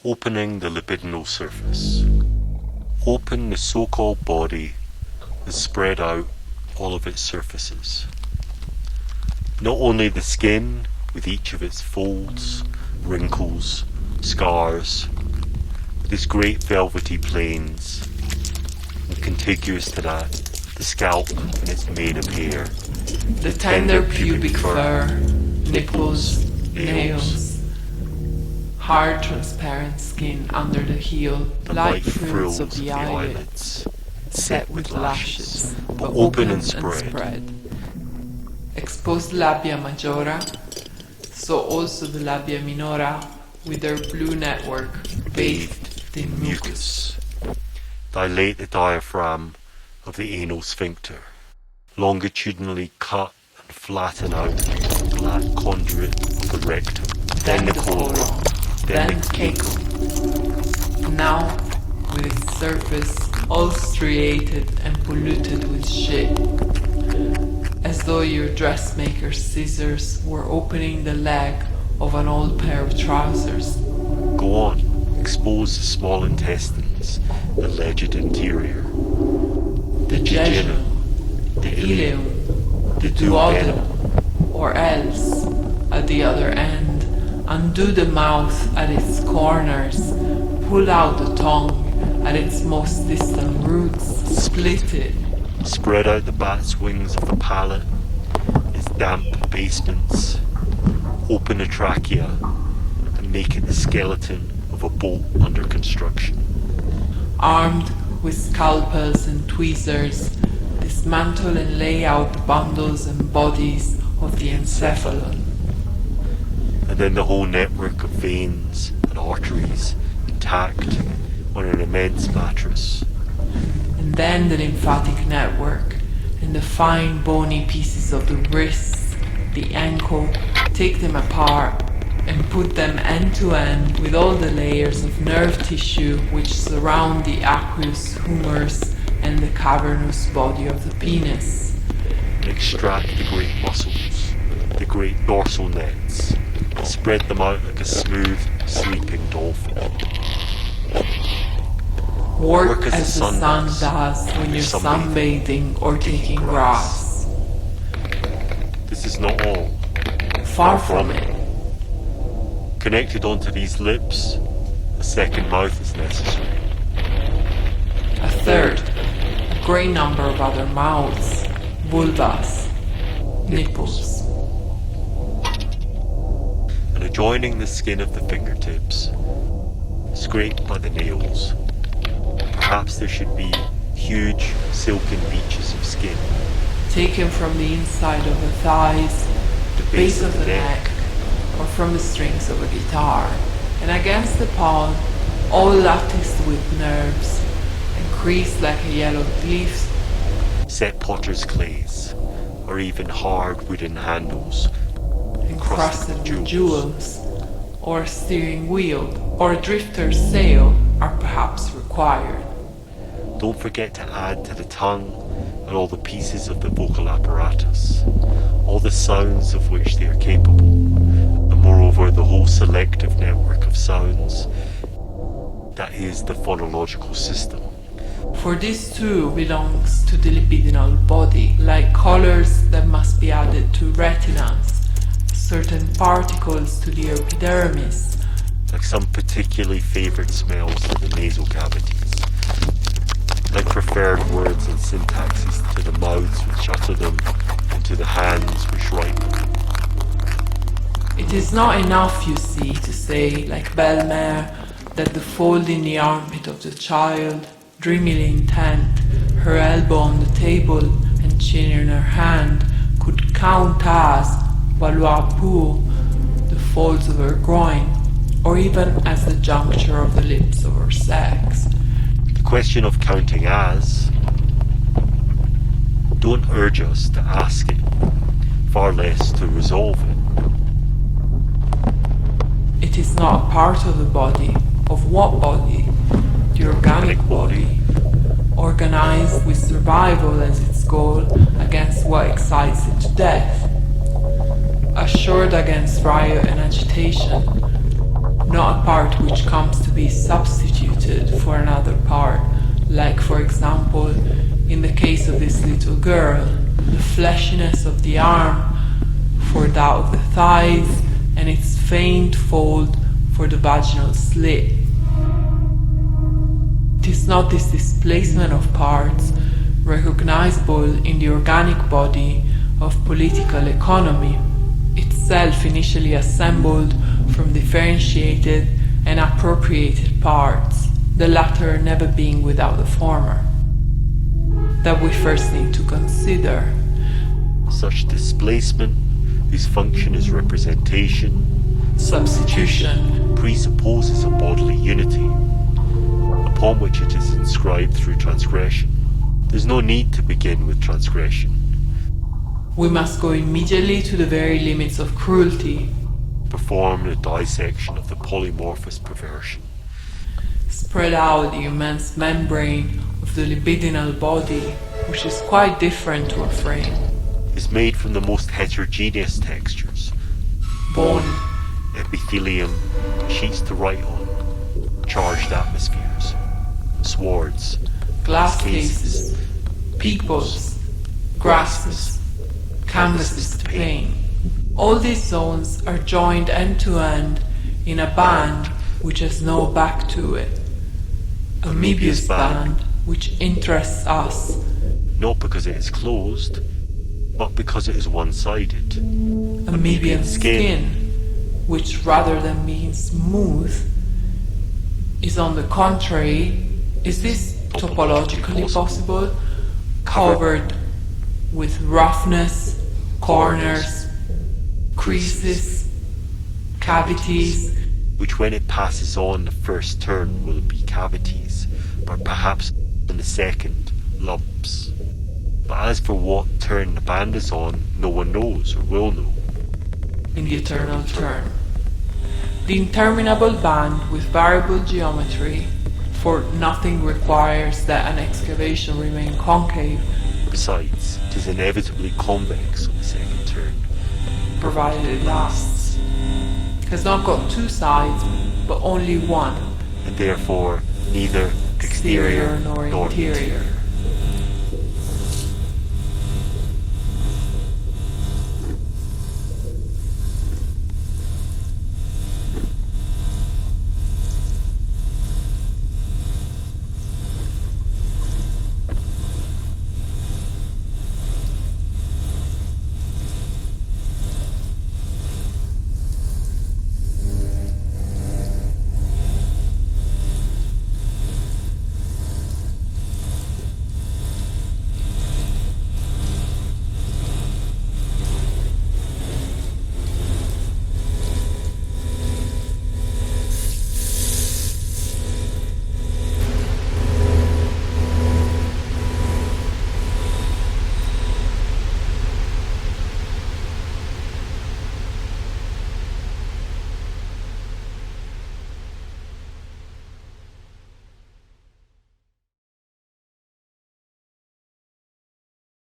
Opening the libidinal surface. Open the so-called body and spread out all of its surfaces. Not only the skin, with each of its folds, wrinkles, scars, with its great velvety planes, and contiguous to that, the scalp and its mane of hair, the tender pubic fur, nipples, nails, hard transparent skin under the heel, the light light frills of the eyelids, set with lashes, but open and spread. Exposed labia majora, so also the labia minora, with their blue network bathed in mucus. Dilate the diaphragm of the anal sphincter. Longitudinally cut and flatten out the black conduit of the rectum. Then the colon. Then the cecum. Now, with its surface all striated and polluted with shit. As though your dressmaker's scissors were opening the leg of an old pair of trousers. Go on, expose the small intestines, the alleged interior. The jejunum, the ileum, the duodenum, or else, at the other end, undo the mouth at its corners, pull out the tongue at its most distant roots, split it. Spread out the bat's wings of the palate, its damp basements, open the trachea, and make it the skeleton of a boat under construction. Armed with scalpels and tweezers, dismantle and lay out the bundles and bodies of the encephalon. And then the whole network of veins and arteries intact on an immense mattress. And then the lymphatic network, and the fine bony pieces of the wrist, the ankle, take them apart and put them end to end with all the layers of nerve tissue which surround the aqueous humerus and the cavernous body of the penis. And extract the great muscles, the great dorsal nets, and spread them out like a smooth, sleeping dolphin. Work as the sun does when you're sunbathing or taking grass. This is not all. Far from it. Connected onto these lips, a second mouth is necessary. A third, a great number of other mouths, vulvas, nipples. And adjoining the skin of the fingertips, scraped by the nails, perhaps there should be huge silken beaches of skin. Taken from the inside of the thighs, the base of the neck, or from the strings of a guitar, and against the palm, all latticed with nerves, and creased like a yellow glyph. Set potter's clays, or even hard wooden handles, encrusted with jewels, or a steering wheel, or a drifter's sail are perhaps required. Don't forget to add to the tongue and all the pieces of the vocal apparatus, all the sounds of which they are capable, and moreover the whole selective network of sounds that is the phonological system. For this too belongs to the libidinal body, like colors that must be added to retinas, certain particles to the epidermis, like some particularly favoured smells to the nasal cavities, like preferred words and syntaxes to the mouths which utter them and to the hands which write them. It is not enough, you see, to say, like Belmer, that the fold in the armpit of the child, dreamily intent, her elbow on the table and chin in her hand, could count as, valoir pour, the folds of her groin, or even as the juncture of the lips of her sex. The question of counting as, don't urge us to ask it, far less to resolve it. It is not a part of the body. Of what body? The organic body, organized with survival as its goal against what excites it to death, assured against riot and agitation, not a part which comes to be substituted for another part, like for example, in the case of this little girl, the fleshiness of the arm for that of the thighs, and its faint fold for the vaginal slit. It is not this displacement of parts recognizable in the organic body of political economy, itself initially assembled from differentiated and appropriated parts, the latter never being without the former, that we first need to consider. Such displacement, whose function is representation, Substitution presupposes a bodily unity, upon which it is inscribed through transgression. There's no need to begin with transgression. We must go immediately to the very limits of cruelty, Perform a dissection of the polymorphous perversion. spread out the immense membrane of the libidinal body, which is quite different to a frame. Is made from the most heterogeneous textures. Bone, Epithelium, sheets to write on, charged atmospheres, swords, glass cases, peepholes, grasses, canvases to paint. All these zones are joined end to end in a band which has no back to it. A Möbius band which interests us, not because it is closed, but because it is one-sided. a Möbian skin, which rather than being smooth, is on the contrary, is this topologically possible, covered with roughness, corners, creases, cavities, which when it passes on the first turn will be cavities, but perhaps in the second, lumps. But as for what turn the band is on, no one knows or will know. in the eternal turn. The interminable band with variable geometry, for nothing requires that an excavation remain concave, Besides, it is inevitably convex on the second turn. provided it lasts, has not got two sides, but only one, And therefore neither exterior exterior nor nor interior.